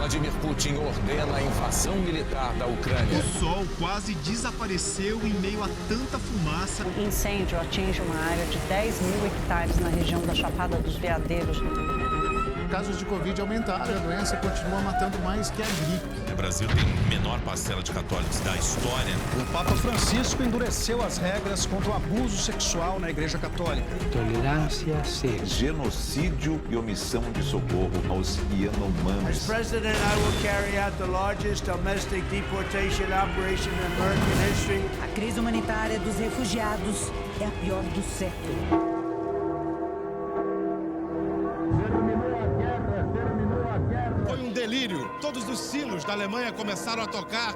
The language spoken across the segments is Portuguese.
Vladimir Putin ordena a invasão militar da Ucrânia. O sol quase desapareceu em meio a tanta fumaça. O incêndio atinge uma área de 10 mil hectares na região da Chapada dos Veadeiros. Casos de Covid aumentaram, a doença continua matando mais que a gripe. O Brasil tem a menor parcela de católicos da história. O Papa Francisco endureceu as regras contra o abuso sexual na Igreja Católica. Tolerância zero. Genocídio e omissão de socorro aos Yanomamis. As president, I will carry out the largest domestic deportation operation in American history. A crise humanitária dos refugiados é a pior do século. Foi um delírio. Todos os sinos da Alemanha começaram a tocar.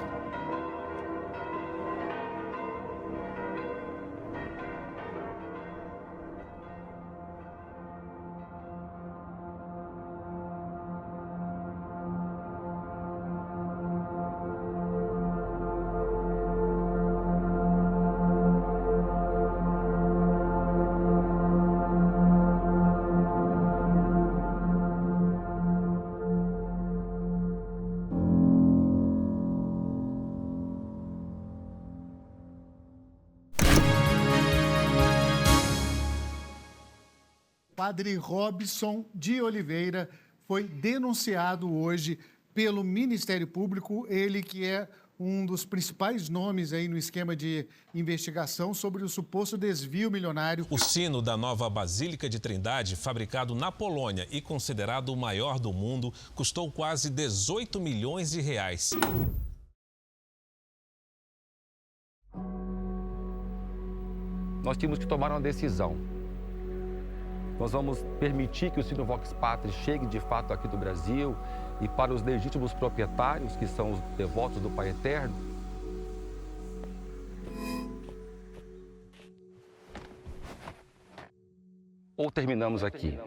Padre Robson de Oliveira foi denunciado hoje pelo Ministério Público, ele que é um dos principais nomes aí no esquema de investigação sobre o suposto desvio milionário. O sino da nova Basílica de Trindade, fabricado na Polônia e considerado o maior do mundo, custou quase 18 milhões de reais. Nós tínhamos que tomar uma decisão. Nós vamos permitir que o sino Vox Patris chegue de fato aqui do Brasil e para os legítimos proprietários, que são os devotos do Pai Eterno. Ou terminamos aqui.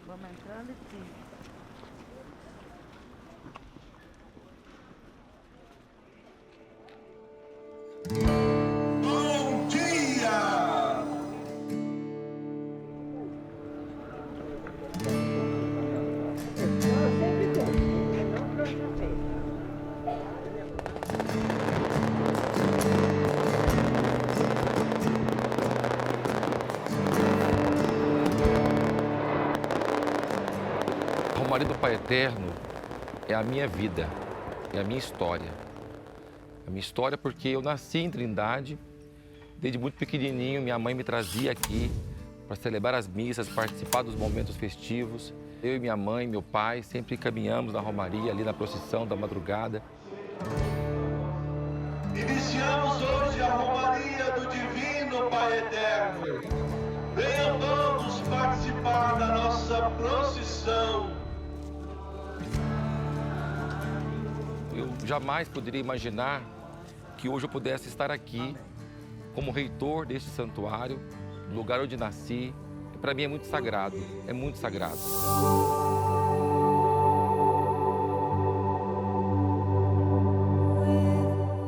Vamos entrando aqui. Bom dia! A Romaria do Pai Eterno é a minha vida, é a minha história. A minha história porque eu nasci em Trindade, desde muito pequenininho minha mãe me trazia aqui para celebrar as missas, participar dos momentos festivos. Eu e minha mãe, meu pai, sempre caminhamos na Romaria, ali na procissão da madrugada. Iniciamos hoje a Romaria do Divino Pai Eterno. Venham todos participar da nossa procissão. Eu jamais poderia imaginar que hoje eu pudesse estar aqui como reitor deste santuário, lugar onde nasci. Para mim é muito sagrado, é muito sagrado.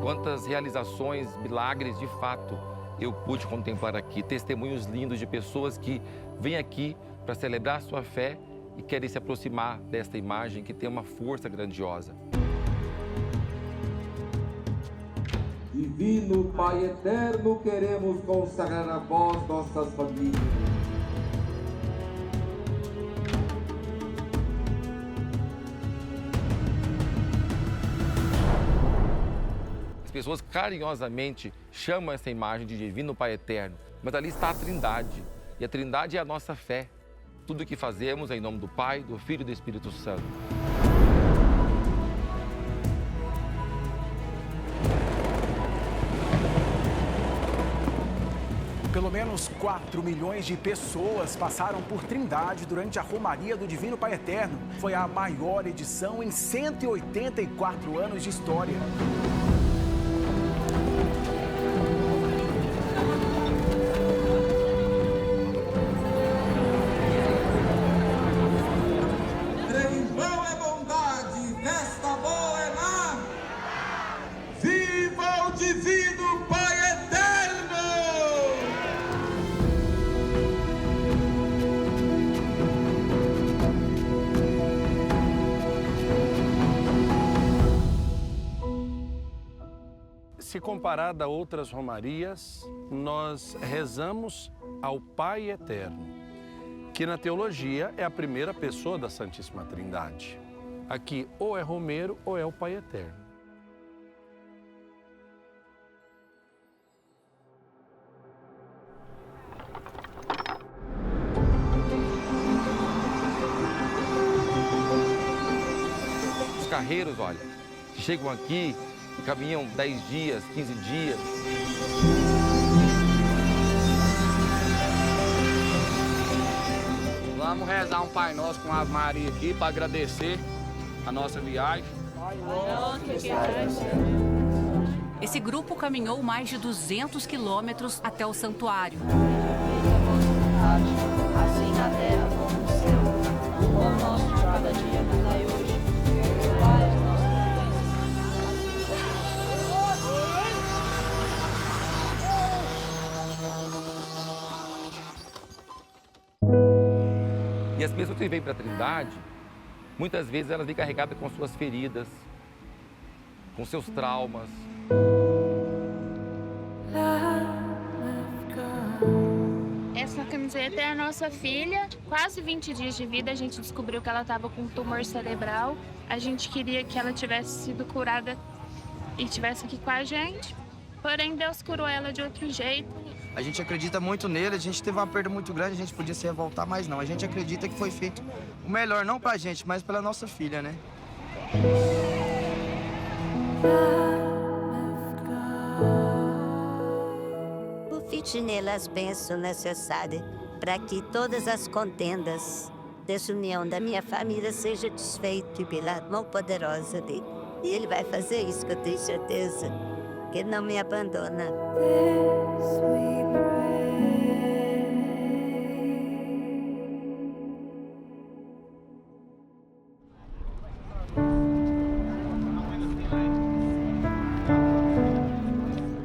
Quantas realizações, milagres de fato eu pude contemplar aqui testemunhos lindos de pessoas que vêm aqui para celebrar a sua fé e querem se aproximar desta imagem que tem uma força grandiosa. Divino Pai Eterno, queremos consagrar a vós nossas famílias. As pessoas carinhosamente chamam essa imagem de Divino Pai Eterno, mas ali está a Trindade, e a Trindade é a nossa fé. Tudo o que fazemos é em nome do Pai, do Filho e do Espírito Santo. Pelo menos 4 milhões de pessoas passaram por Trindade durante a Romaria do Divino Pai Eterno. Foi a maior edição em 184 anos de história. Trevão é bondade, festa boa é mar. Viva o Divino Pai Eterno! Se comparado a outras romarias, nós rezamos ao Pai Eterno, que na teologia é a primeira pessoa da Santíssima Trindade. Aqui ou é romeiro ou é o Pai Eterno. Os carreiros, olha, chegam aqui e caminham 10 dias, 15 dias. Vamos rezar um Pai Nosso com a Ave Maria aqui para agradecer a nossa viagem. Esse grupo caminhou mais de 200 quilômetros até o santuário. Assim na terra como no céu. O pão nosso de cada dia nos dai hoje. Perdoai as E as pessoas que vêm para a Trindade, muitas vezes elas vêm carregadas com suas feridas, com seus traumas. Essa camiseta é a nossa filha. Quase 20 dias de vida, a gente descobriu que ela estava com um tumor cerebral. A gente queria que ela tivesse sido curada e estivesse aqui com a gente. Porém, Deus curou ela de outro jeito. A gente acredita muito nele, a gente teve uma perda muito grande, a gente podia se revoltar, mas não. A gente acredita que foi feito o melhor, não pra gente, mas pela nossa filha, né? Confite nele as bênçãos necessárias para que todas as contendas dessa união da minha família seja desfeita pela mão poderosa dele. E ele vai fazer isso, que eu tenho certeza, que ele não me abandona.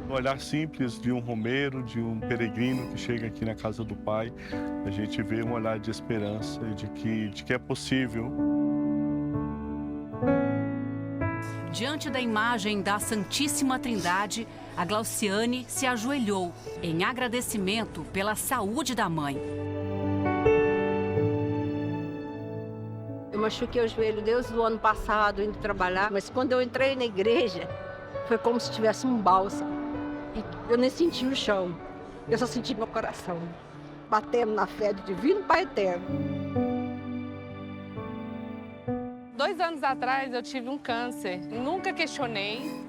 O olhar simples de um romeiro, de um peregrino que chega aqui na casa do Pai, a gente vê um olhar de esperança e de que é possível. Diante da imagem da Santíssima Trindade, a Glauciane se ajoelhou em agradecimento pela saúde da mãe. Eu machuquei o joelho desde o ano passado, indo trabalhar, mas quando eu entrei na igreja, foi como se tivesse um bálsamo. E eu nem senti o chão, eu só senti meu coração batendo na fé do Divino Pai Eterno. 2 anos atrás eu tive um câncer. Nunca questionei,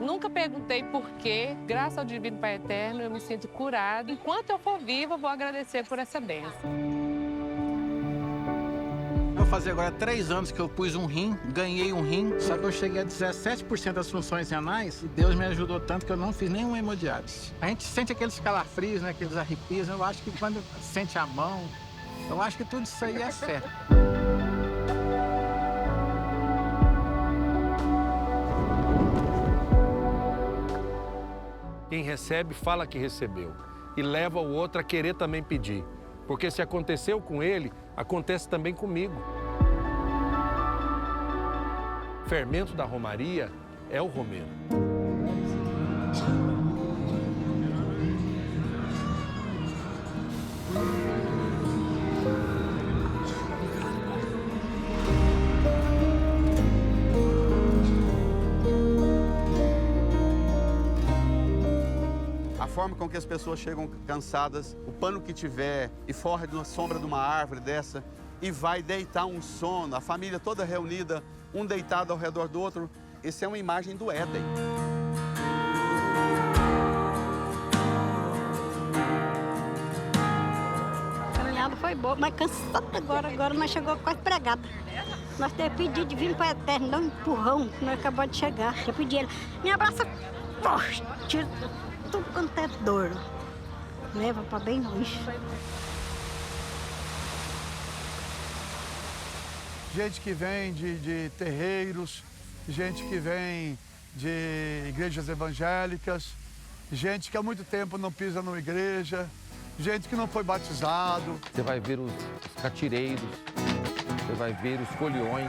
nunca perguntei por quê. Graças ao Divino Pai Eterno eu me sinto curada. Enquanto eu for viva, eu vou agradecer por essa bênção. Vou fazer agora 3 anos que eu pus um rim, ganhei um rim, só que eu cheguei a 17% das funções renais e Deus me ajudou tanto que eu não fiz nenhuma hemodiálise. A gente sente aqueles calafrios, né, aqueles arrepios, eu acho que quando sente a mão, eu acho que tudo isso aí é certo. Quem recebe, fala que recebeu. E leva o outro a querer também pedir. Porque se aconteceu com ele, acontece também comigo. O fermento da romaria é o romeiro. A forma com que as pessoas chegam cansadas, o pano que tiver e forra na sombra de uma árvore dessa e vai deitar um sono, a família toda reunida, um deitado ao redor do outro. Isso é uma imagem do Éden. A caminhada foi boa, mas cansada agora nós chegamos quase pregada. Nós temos pedido de vir para o Eterno, dar um empurrão, que nós acabamos de chegar. Eu pedi ele, me abraça forte, tira tudo quanto é dor. Leva para bem longe. Gente que vem de terreiros, gente que vem de igrejas evangélicas, gente que há muito tempo não pisa numa igreja, gente que não foi batizado. Você vai ver os catireiros, você vai ver os foliões.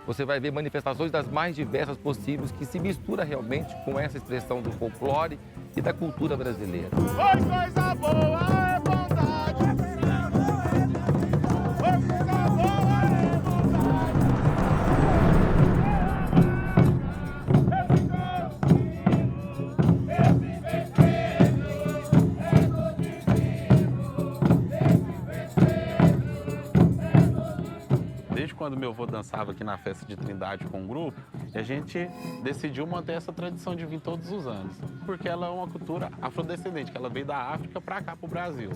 Você vai ver manifestações das mais diversas possíveis que se mistura realmente com essa expressão do folclore e da cultura brasileira. Oi, coisa boa é bondade. Oi, coisa boa é bondade. Desde quando meu avô dançava aqui na festa de Trindade com um grupo, a gente decidiu manter essa tradição de vir todos os anos, porque ela é uma cultura afrodescendente, que ela veio da África para cá, para o Brasil.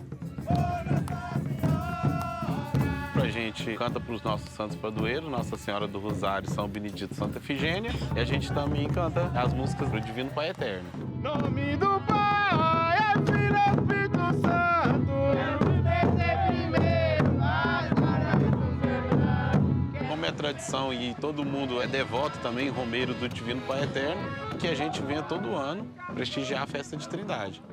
A gente canta para os nossos santos padroeiros, Nossa Senhora do Rosário, São Benedito, Santa Efigênia, e a gente também canta as músicas do Divino Pai Eterno. Nome do Pai, é Filho e Espírito Santo. Quero viver ser primeiro, mas Como é tradição e todo mundo é devoto também, romeiro do Divino Pai Eterno, que a gente venha todo ano prestigiar a festa de Trindade.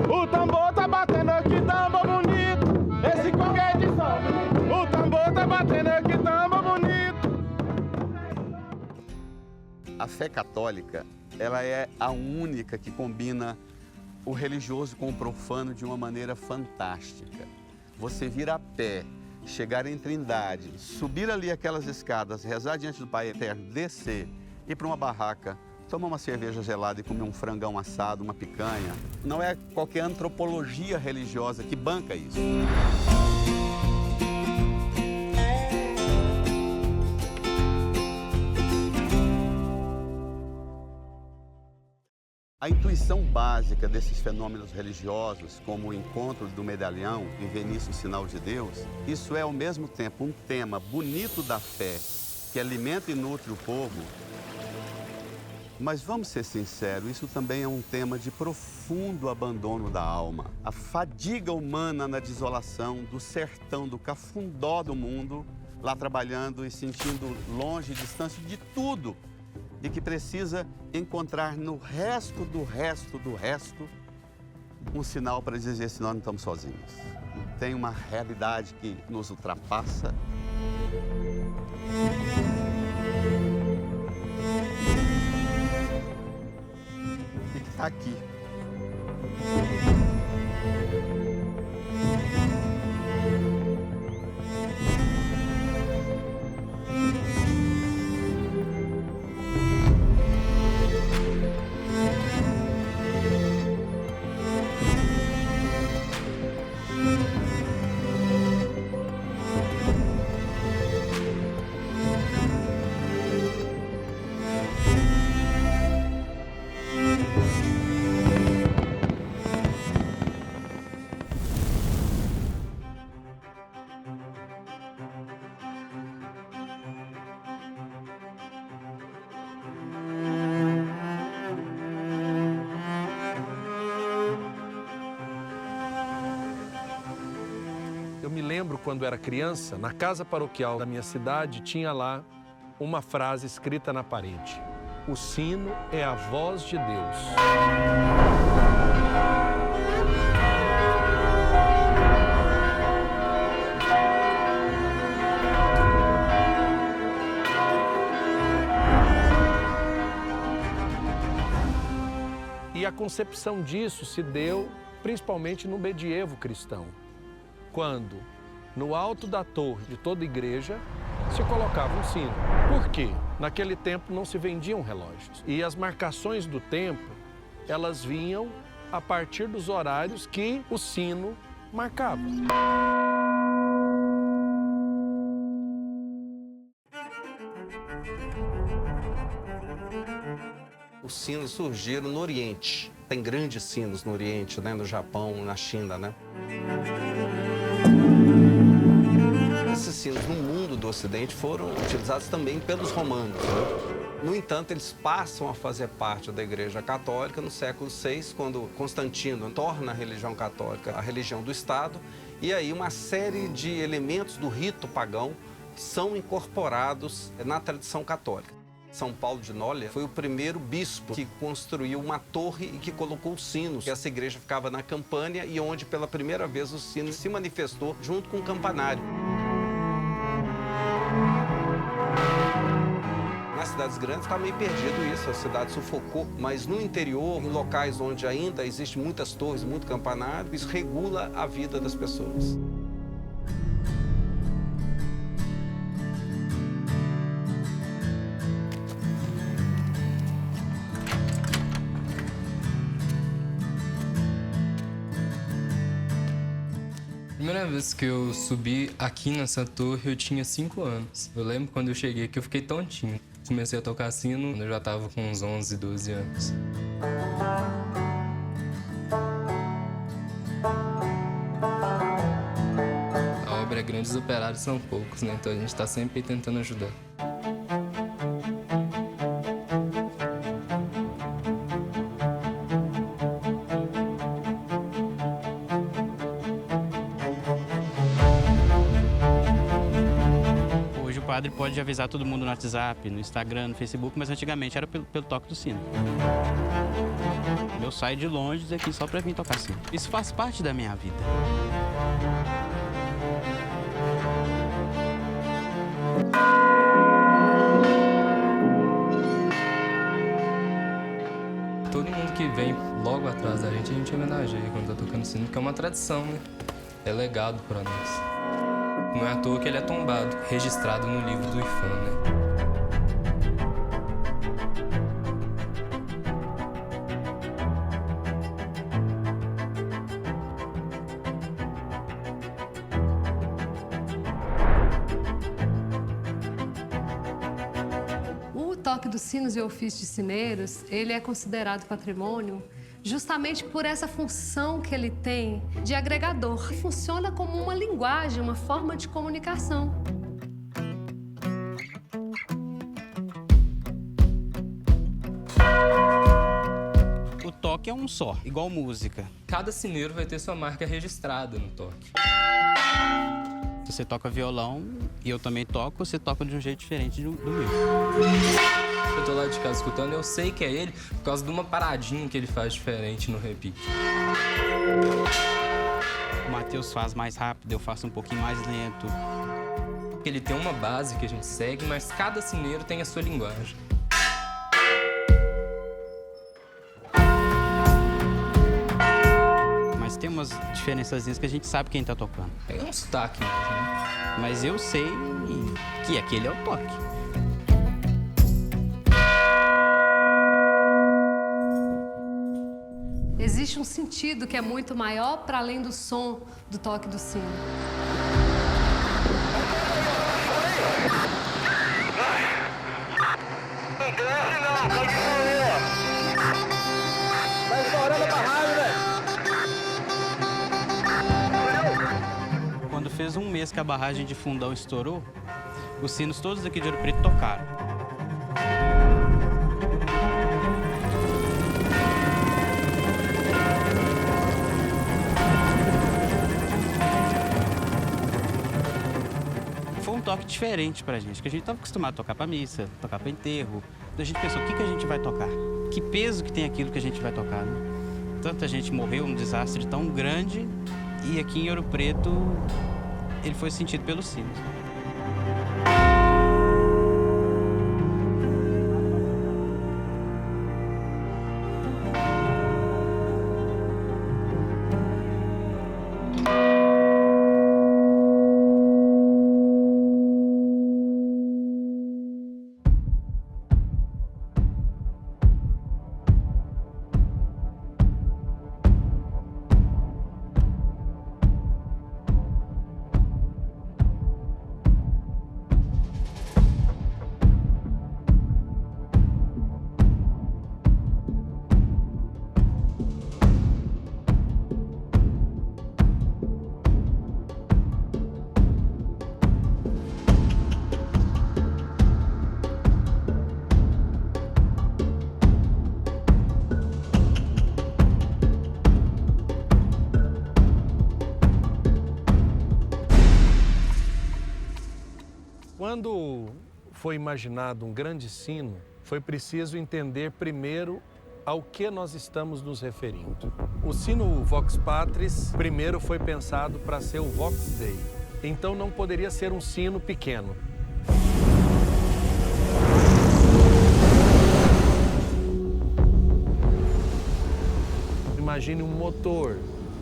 O tambor tá batendo aqui, tambor bonito. Esse qualquer de som. O tambor tá batendo aqui, tambor bonito. A fé católica, ela é a única que combina o religioso com o profano de uma maneira fantástica. Você vir a pé, chegar em Trindade, subir ali aquelas escadas, rezar diante do Pai Eterno, descer, ir para uma barraca, tomar uma cerveja gelada e comer um frangão assado, uma picanha. Não é qualquer antropologia religiosa que banca isso. A intuição básica desses fenômenos religiosos, como o encontro do medalhão em Vinícius Sinal de Deus, isso é ao mesmo tempo um tema bonito da fé, que alimenta e nutre o povo. Mas vamos ser sinceros, isso também é um tema de profundo abandono da alma. A fadiga humana na desolação do sertão, do cafundó do mundo, lá trabalhando e sentindo longe, distância de tudo. E que precisa encontrar no resto do resto do resto um sinal para dizer se nós não estamos sozinhos. Tem uma realidade que nos ultrapassa. E que está aqui. Eu me lembro quando era criança, na casa paroquial da minha cidade, tinha lá uma frase escrita na parede: o sino é a voz de Deus. E a concepção disso se deu principalmente no medievo cristão, quando, no alto da torre de toda igreja, se colocava um sino. Por quê? Naquele tempo não se vendiam relógios. E as marcações do tempo, elas vinham a partir dos horários que o sino marcava. Os sinos surgiram no Oriente. Tem grandes sinos no Oriente, né? No Japão, na China, né? Esses sinos no mundo do Ocidente foram utilizados também pelos romanos, né? No entanto, eles passam a fazer parte da Igreja Católica no século VI, quando Constantino torna a religião católica a religião do Estado, e aí uma série de elementos do rito pagão são incorporados na tradição católica. São Paulo de Nólia foi o primeiro bispo que construiu uma torre e que colocou sinos. Essa igreja ficava na Campânia e onde pela primeira vez o sino se manifestou junto com o campanário. Nas cidades grandes está meio perdido isso, a cidade sufocou, mas no interior, em locais onde ainda existem muitas torres, muito campanário, isso regula a vida das pessoas. A primeira vez que eu subi aqui nessa torre, eu tinha 5 anos. Eu lembro quando eu cheguei aqui, eu fiquei tontinho. Comecei a tocar sino quando eu já estava com uns 11, 12 anos. A obra é grande, os operários são poucos, né? Então a gente está sempre tentando ajudar. O padre pode avisar todo mundo no WhatsApp, no Instagram, no Facebook, mas antigamente era pelo toque do sino. Eu saio de longe daqui só para vir tocar sino. Isso faz parte da minha vida. Todo mundo que vem logo atrás da gente homenageia quando tá tocando sino, porque é uma tradição, né? É legado para nós. Não é à toa que ele é tombado, registrado no livro do IFAM, né? O toque dos sinos e o ofício de sineiros, ele é considerado patrimônio justamente por essa função que ele tem de agregador. Funciona como uma linguagem, uma forma de comunicação. O toque é um só, igual música. Cada sineiro vai ter sua marca registrada no toque. Você toca violão e eu também toco, você toca de um jeito diferente do meu. Eu tô lá de casa escutando, eu sei que é ele por causa de uma paradinha que ele faz diferente no repique. O Matheus faz mais rápido, eu faço um pouquinho mais lento. Ele tem uma base que a gente segue, mas cada sineiro tem a sua linguagem. Mas tem umas diferençazinhas que a gente sabe quem tá tocando. É um sotaque mesmo, né? Mas eu sei que aquele é o toque. Existe um sentido que é muito maior para além do som do toque do sino. Quando fez um mês que a barragem de Fundão estourou, os sinos todos aqui de Ouro Preto tocaram. toque diferente pra gente, porque a gente estava acostumado a tocar pra missa, tocar pra enterro. Então a gente pensou, o que a gente vai tocar? Que peso que tem aquilo que a gente vai tocar, né? Tanta gente morreu, um desastre tão grande, e aqui em Ouro Preto ele foi sentido pelos sinos. Quando foi imaginado um grande sino, foi preciso entender primeiro ao que nós estamos nos referindo. O sino Vox Patris primeiro foi pensado para ser o Vox Dei, então não poderia ser um sino pequeno. Imagine um motor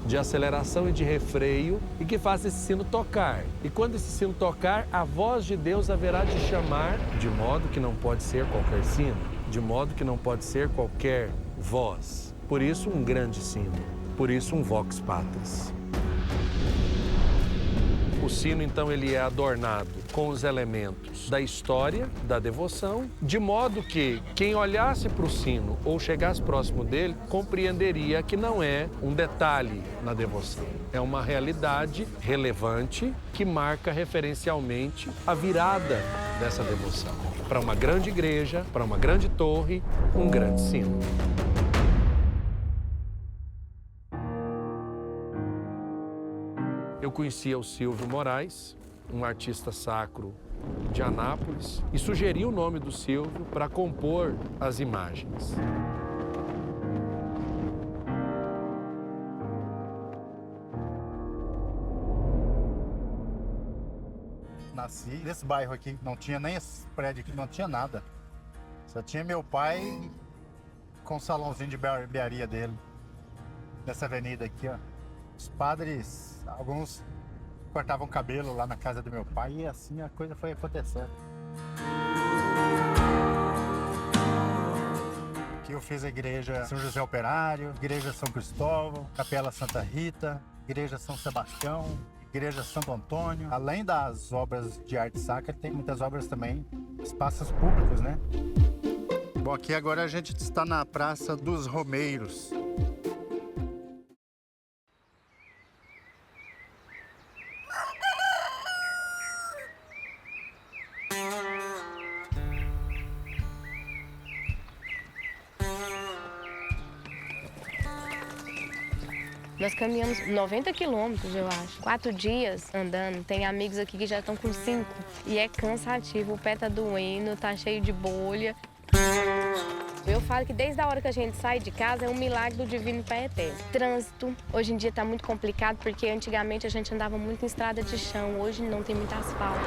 de aceleração e de refreio e que faça esse sino tocar. E quando esse sino tocar, a voz de Deus haverá de chamar, de modo que não pode ser qualquer sino, de modo que não pode ser qualquer voz. Por isso, um grande sino. Por isso, um Vox Patris. O sino, então, ele é adornado com os elementos da história, da devoção, de modo que quem olhasse para o sino ou chegasse próximo dele, compreenderia que não é um detalhe na devoção. É uma realidade relevante que marca referencialmente a virada dessa devoção. Para uma grande igreja, para uma grande torre, um grande sino. Eu conhecia o Silvio Moraes, um artista sacro de Anápolis, e sugeri o nome do Silvio para compor as imagens. Nasci nesse bairro aqui, não tinha nem esse prédio aqui, não tinha nada. Só tinha meu pai com um salãozinho de barbearia dele, nessa avenida aqui, ó. Os padres, alguns cortavam cabelo lá na casa do meu pai e assim a coisa foi acontecendo. Aqui eu fiz a igreja São José Operário, igreja São Cristóvão, Capela Santa Rita, igreja São Sebastião, igreja Santo Antônio. Além das obras de arte sacra, tem muitas obras também, espaços públicos, né? Bom, aqui agora a gente está na Praça dos Romeiros. Nós caminhamos 90 quilômetros, eu acho. 4 dias andando. Tem amigos aqui que já estão com 5. E é cansativo, o pé tá doendo, tá cheio de bolha. Eu falo que desde a hora que a gente sai de casa é um milagre do Divino Pai Eterno. Trânsito, hoje em dia tá muito complicado, porque antigamente a gente andava muito em estrada de chão, hoje não tem muito asfalto.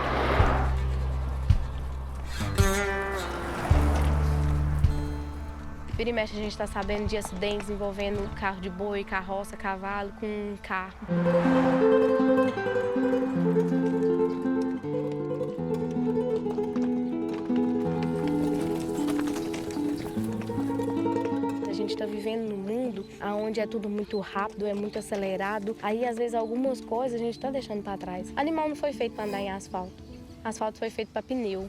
Vira e mexe, a gente está sabendo de acidentes envolvendo carro de boi, carroça, cavalo com carro. A gente está vivendo num mundo onde é tudo muito rápido, é muito acelerado. Aí, às vezes, algumas coisas a gente está deixando para trás. Animal não foi feito para andar em asfalto. Asfalto foi feito para pneu.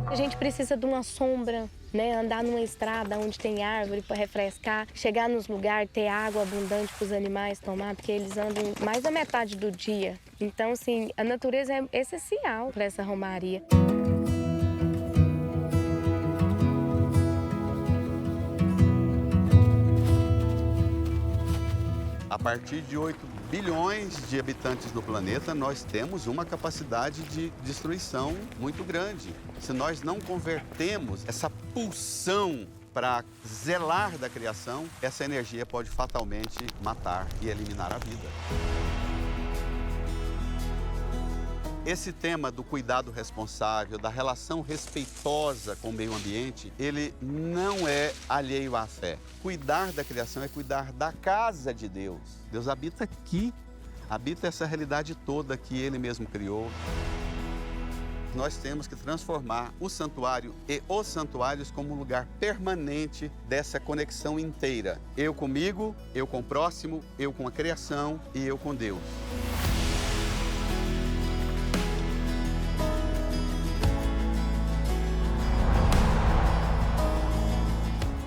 A gente precisa de uma sombra, né? Andar numa estrada onde tem árvore para refrescar, chegar nos lugares, ter água abundante para os animais tomar, porque eles andam mais da metade do dia. Então, assim, a natureza é essencial para essa romaria. A partir de 8 bilhões de habitantes do planeta, nós temos uma capacidade de destruição muito grande. Se nós não convertemos essa pulsão para zelar da criação, essa energia pode fatalmente matar e eliminar a vida. Esse tema do cuidado responsável, da relação respeitosa com o meio ambiente, ele não é alheio à fé. Cuidar da criação é cuidar da casa de Deus. Deus habita aqui, habita essa realidade toda que Ele mesmo criou. Nós temos que transformar o santuário e os santuários como um lugar permanente dessa conexão inteira. Eu comigo, eu com o próximo, eu com a criação e eu com Deus.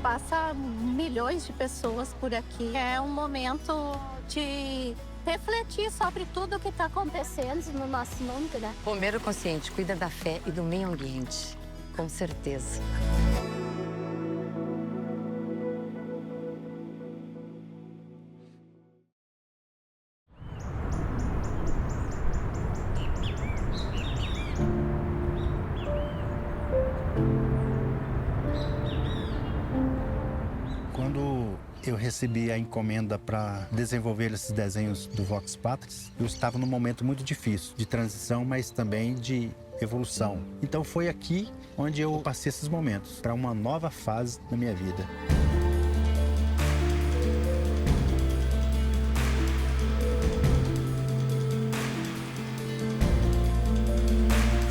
Passa milhões de pessoas por aqui. É um momento de refletir sobre tudo o que está acontecendo no nosso mundo, né? Bombeiro consciente cuida da fé e do meio ambiente, com certeza. Quando eu recebi a encomenda para desenvolver esses desenhos do Vox Patris, eu estava num momento muito difícil, de transição, mas também de evolução. Então foi aqui onde eu passei esses momentos, para uma nova fase na minha vida.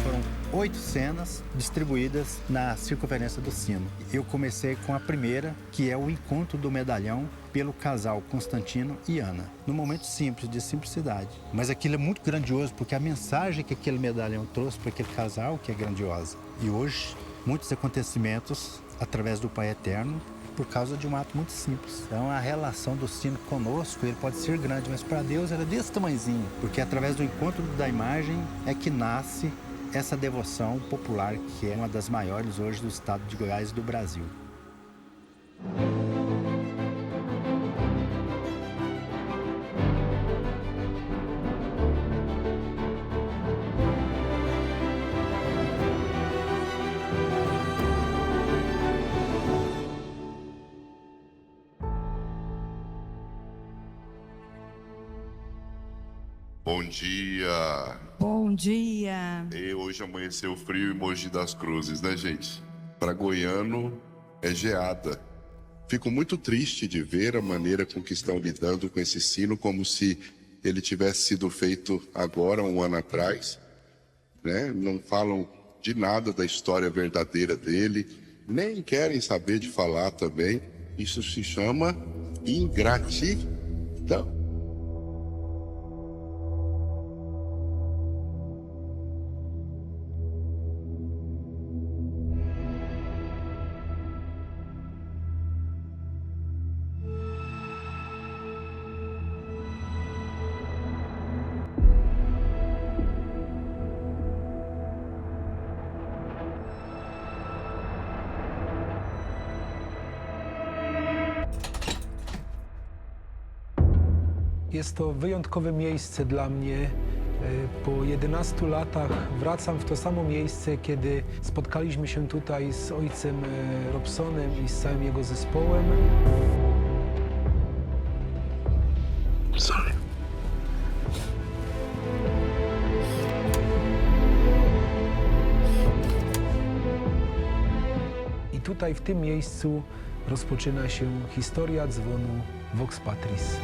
Foram 8 cenas distribuídas na circunferência do sino. Eu comecei com a primeira, que é o encontro do medalhão pelo casal Constantino e Ana. Num momento simples, de simplicidade. Mas aquilo é muito grandioso, porque a mensagem que aquele medalhão trouxe para aquele casal que é grandiosa. E hoje, muitos acontecimentos, através do Pai Eterno, por causa de um ato muito simples. Então, a relação do sino conosco, ele pode ser grande, mas para Deus ele é desse tamanhozinho. Porque através do encontro da imagem é que nasce essa devoção popular, que é uma das maiores hoje do estado de Goiás e do Brasil. Bom dia! Bom dia! E hoje amanheceu frio em Mogi das Cruzes, né, gente? Para goiano é geada. Fico muito triste de ver a maneira com que estão lidando com esse sino, como se ele tivesse sido feito agora, um ano atrás, né? Não falam de nada da história verdadeira dele, nem querem saber de falar também. Isso se chama ingratidão. Jest to wyjątkowe miejsce dla mnie. Po 11 latach wracam w to samo miejsce, kiedy spotkaliśmy się tutaj z ojcem Robsonem i z całym jego zespołem. Sorry. I tutaj w tym miejscu rozpoczyna się historia dzwonu Vox Patris.